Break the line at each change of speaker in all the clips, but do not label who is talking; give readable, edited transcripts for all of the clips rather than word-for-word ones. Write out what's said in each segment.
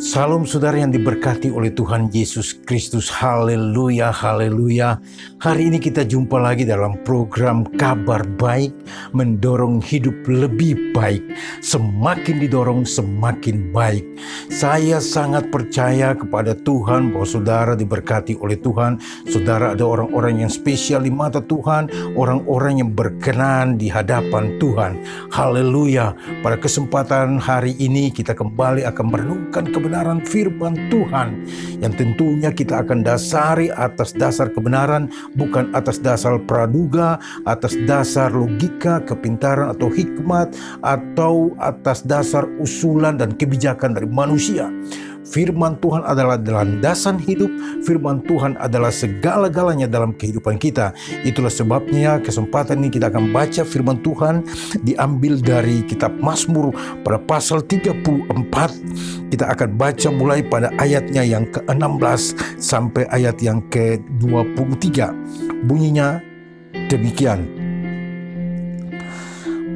Salam saudara yang diberkati oleh Tuhan Yesus Kristus. Haleluya, haleluya. Hari ini kita jumpa lagi dalam program Kabar Baik, mendorong hidup lebih baik. Semakin didorong, semakin baik. Saya sangat percaya kepada Tuhan bahwa saudara diberkati oleh Tuhan. Saudara ada orang-orang yang spesial di mata Tuhan, orang-orang yang berkenan di hadapan Tuhan. Haleluya. Pada kesempatan hari ini kita kembali akan merenungkan kebenaran firman Tuhan yang tentunya kita akan dasari atas dasar kebenaran, bukan atas dasar praduga, atas dasar logika, kepintaran atau hikmat, atau atas dasar usulan dan kebijakan dari manusia. Firman Tuhan adalah landasan hidup. Firman Tuhan adalah segala-galanya dalam kehidupan kita. Itulah sebabnya kesempatan ini kita akan baca firman Tuhan diambil dari kitab Mazmur pada pasal 34. Kita akan baca mulai pada ayatnya yang ke-16 sampai ayat yang ke-23. Bunyinya demikian.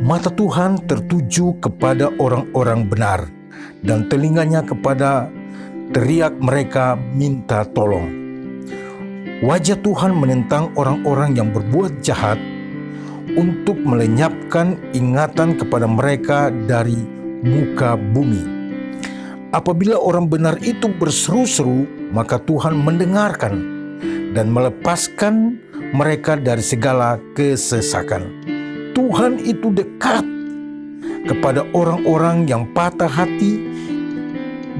Mata Tuhan tertuju kepada orang-orang benar, dan telinganya kepada teriak mereka minta tolong. Wajah Tuhan menentang orang-orang yang berbuat jahat untuk melenyapkan ingatan kepada mereka dari muka bumi. Apabila orang benar itu berseru-seru, maka Tuhan mendengarkan dan melepaskan mereka dari segala kesesakan. Tuhan itu dekat kepada orang-orang yang patah hati,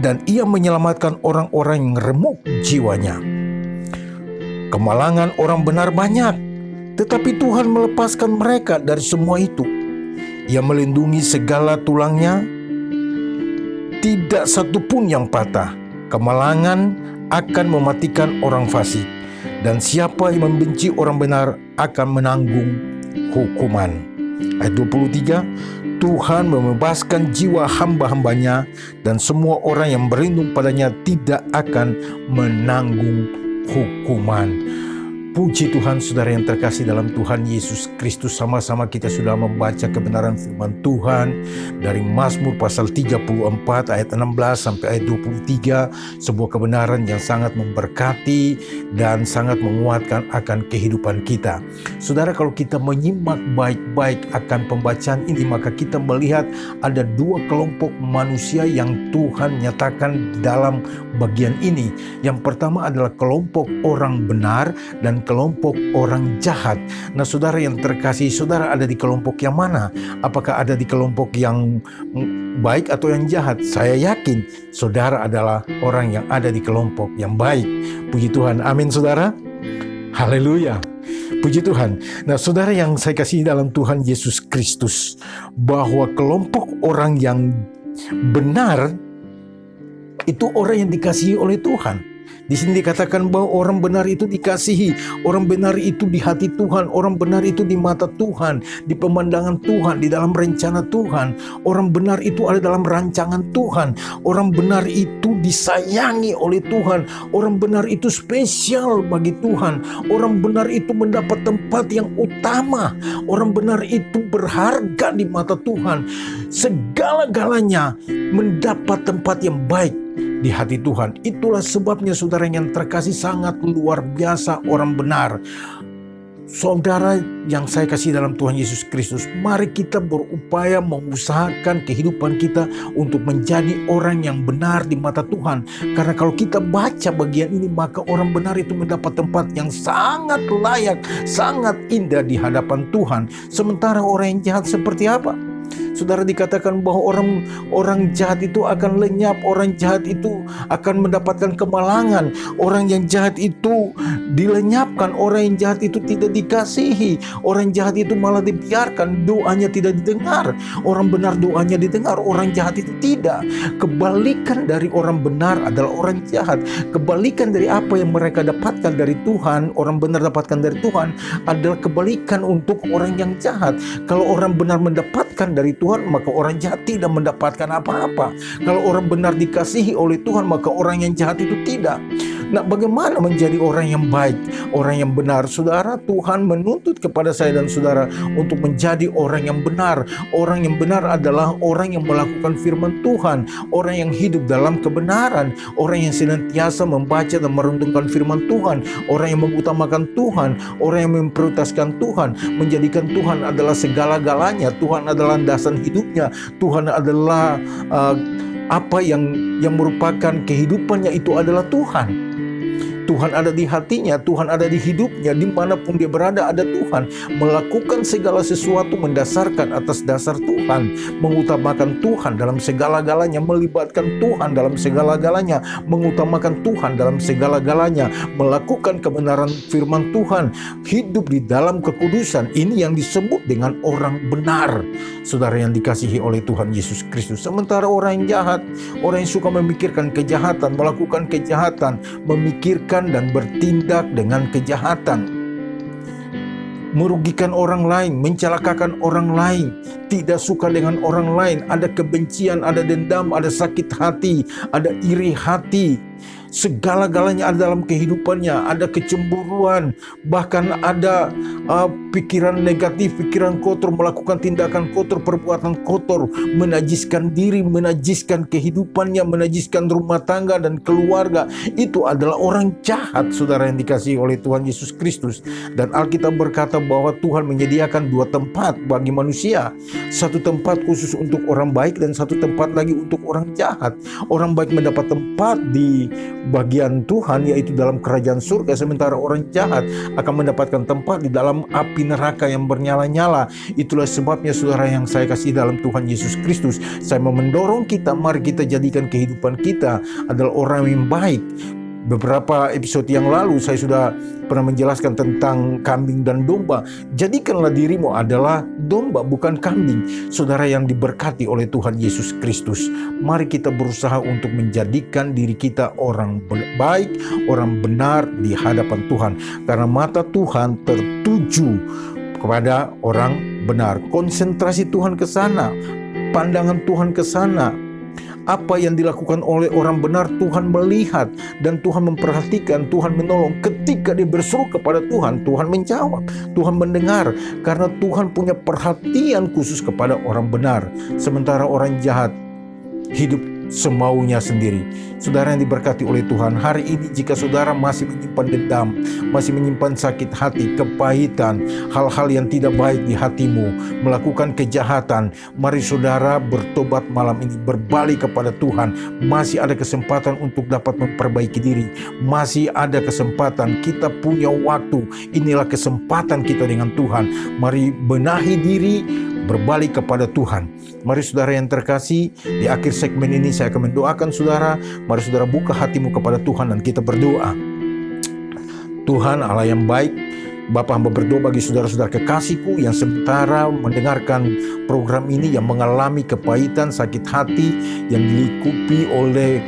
dan Ia menyelamatkan orang-orang yang remuk jiwanya. Kemalangan orang benar banyak, tetapi Tuhan melepaskan mereka dari semua itu. Ia melindungi segala tulangnya, tidak satu pun yang patah. Kemalangan akan mematikan orang fasik, dan siapa yang membenci orang benar akan menanggung hukuman. Ayat 23, Tuhan membebaskan jiwa hamba-hambanya, dan semua orang yang berlindung padanya tidak akan menanggung hukuman. Puji Tuhan, saudara yang terkasih dalam Tuhan Yesus Kristus. Sama-sama kita sudah membaca kebenaran firman Tuhan dari Mazmur pasal 34 ayat 16 sampai ayat 23. Sebuah kebenaran yang sangat memberkati dan sangat menguatkan akan kehidupan kita. Saudara, kalau kita menyimak baik-baik akan pembacaan ini, maka kita melihat ada dua kelompok manusia yang Tuhan nyatakan dalam bagian ini. Yang pertama adalah kelompok orang benar dan kelompok orang jahat. Nah, saudara yang terkasih, saudara ada di kelompok yang mana? Apakah ada di kelompok yang baik atau yang jahat? Saya yakin saudara adalah orang yang ada di kelompok yang baik. Puji Tuhan, amin saudara. Haleluya. Puji Tuhan. Nah, saudara yang saya kasih dalam Tuhan Yesus Kristus, bahwa kelompok orang yang benar itu orang yang dikasihi oleh Tuhan. Di sini dikatakan bahwa orang benar itu dikasihi, orang benar itu di hati Tuhan, orang benar itu di mata Tuhan, di pemandangan Tuhan, di dalam rencana Tuhan. Orang benar itu ada dalam rancangan Tuhan. Orang benar itu disayangi oleh Tuhan. Orang benar itu spesial bagi Tuhan. Orang benar itu mendapat tempat yang utama. Orang benar itu berharga di mata Tuhan. Segala-galanya mendapat tempat yang baik di hati Tuhan. Itulah sebabnya saudara yang terkasih, sangat luar biasa orang benar. Saudara yang saya kasih dalam Tuhan Yesus Kristus, mari kita berupaya mengusahakan kehidupan kita untuk menjadi orang yang benar di mata Tuhan. Karena kalau kita baca bagian ini, maka orang benar itu mendapat tempat yang sangat layak, sangat indah di hadapan Tuhan. Sementara orang yang jahat seperti apa? Saudara, dikatakan bahwa orang jahat itu akan lenyap, orang jahat itu akan mendapatkan kemalangan, orang yang jahat itu dilenyapkan, orang yang jahat itu tidak dikasihi, orang jahat itu malah dibiarkan, doanya tidak didengar. Orang benar doanya didengar, orang jahat itu tidak. Kebalikan dari orang benar adalah orang jahat. Kebalikan dari apa yang mereka dapatkan dari Tuhan, orang benar dapatkan dari Tuhan, adalah kebalikan untuk orang yang jahat. Kalau orang benar mendapatkan dari Tuhan, maka orang jahat tidak mendapatkan apa-apa. Kalau orang benar dikasihi oleh Tuhan, maka orang yang jahat itu tidak. Nah, bagaimana menjadi orang yang baik, orang yang benar? Saudara, Tuhan menuntut kepada saya dan saudara untuk menjadi orang yang benar. Orang yang benar adalah orang yang melakukan firman Tuhan, orang yang hidup dalam kebenaran, orang yang senantiasa membaca dan merenungkan firman Tuhan, orang yang mengutamakan Tuhan, orang yang memprioritaskan Tuhan, menjadikan Tuhan adalah segala-galanya. Tuhan adalah landasan hidupnya. Tuhan adalah apa yang merupakan kehidupannya, itu adalah Tuhan. Tuhan ada di hatinya, Tuhan ada di hidupnya, dimanapun dia berada ada Tuhan. Melakukan segala sesuatu mendasarkan atas dasar Tuhan, mengutamakan Tuhan dalam segala-galanya, melibatkan Tuhan dalam segala-galanya, mengutamakan Tuhan dalam segala-galanya, melakukan kebenaran firman Tuhan, hidup di dalam kekudusan. Ini yang disebut dengan orang benar, saudara yang dikasihi oleh Tuhan Yesus Kristus. Sementara orang yang jahat, orang yang suka memikirkan kejahatan, melakukan kejahatan, memikirkan dan bertindak dengan kejahatan, merugikan orang lain, mencelakakan orang lain, tidak suka dengan orang lain, ada kebencian, ada dendam, ada sakit hati, ada iri hati. Segala-galanya ada dalam kehidupannya, ada kecemburuan, bahkan ada pikiran negatif, pikiran kotor, melakukan tindakan kotor, perbuatan kotor, menajiskan diri, menajiskan kehidupannya, menajiskan rumah tangga dan keluarga. Itu adalah orang jahat, saudara yang dikasihi oleh Tuhan Yesus Kristus. Dan Alkitab berkata bahwa Tuhan menyediakan dua tempat bagi manusia. Satu tempat khusus untuk orang baik dan satu tempat lagi untuk orang jahat. Orang baik mendapat tempat di bagian Tuhan, yaitu dalam kerajaan surga, sementara orang jahat akan mendapatkan tempat di dalam api neraka yang bernyala-nyala. Itulah sebabnya, saudara yang saya kasih dalam Tuhan Yesus Kristus, saya mau mendorong kita, mari kita jadikan kehidupan kita adalah orang yang baik. Beberapa episode yang lalu saya sudah pernah menjelaskan tentang kambing dan domba. Jadikanlah dirimu adalah domba, bukan kambing. Saudara yang diberkati oleh Tuhan Yesus Kristus, mari kita berusaha untuk menjadikan diri kita orang baik, orang benar di hadapan Tuhan. Karena mata Tuhan tertuju kepada orang benar. Konsentrasi Tuhan ke sana, pandangan Tuhan ke sana. Apa yang dilakukan oleh orang benar, Tuhan melihat dan Tuhan memperhatikan, Tuhan menolong. Ketika dia berseru kepada Tuhan, Tuhan menjawab, Tuhan mendengar, karena Tuhan punya perhatian khusus kepada orang benar. Sementara orang jahat hidup semaunya sendiri. Saudara yang diberkati oleh Tuhan, hari ini jika saudara masih menyimpan dendam, masih menyimpan sakit hati, kepahitan, hal-hal yang tidak baik di hatimu, melakukan kejahatan, mari saudara bertobat malam ini, berbalik kepada Tuhan. Masih ada kesempatan untuk dapat memperbaiki diri, masih ada kesempatan, kita punya waktu. Inilah kesempatan kita dengan Tuhan. Mari benahi diri, berbalik kepada Tuhan. Mari saudara yang terkasih, di akhir segmen ini saya akan mendoakan saudara. Mari saudara buka hatimu kepada Tuhan dan kita berdoa. Tuhan Allah yang baik, Bapa, hamba berdoa bagi saudara-saudara kekasihku yang sementara mendengarkan program ini, yang mengalami kepahitan, sakit hati, yang dilingkupi oleh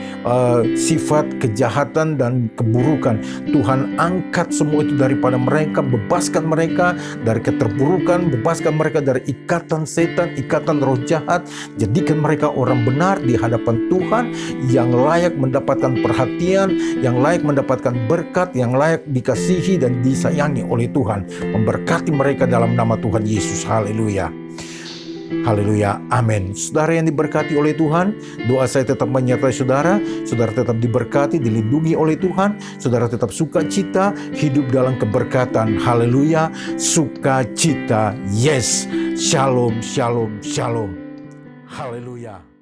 sifat kejahatan dan keburukan. Tuhan angkat semua itu daripada mereka, bebaskan mereka dari keterburukan, bebaskan mereka dari ikatan setan, ikatan roh jahat. Jadikan mereka orang benar di hadapan Tuhan, yang layak mendapatkan perhatian, yang layak mendapatkan berkat, yang layak dikasihi dan disayangi oleh Tuhan. Memberkati mereka dalam nama Tuhan Yesus. Haleluya. Haleluya, amin. Saudara yang diberkati oleh Tuhan, doa saya tetap menyertai saudara. Saudara tetap diberkati, dilindungi oleh Tuhan. Saudara tetap sukacita, hidup dalam keberkatan. Haleluya, sukacita. Yes, shalom, shalom, shalom. Haleluya.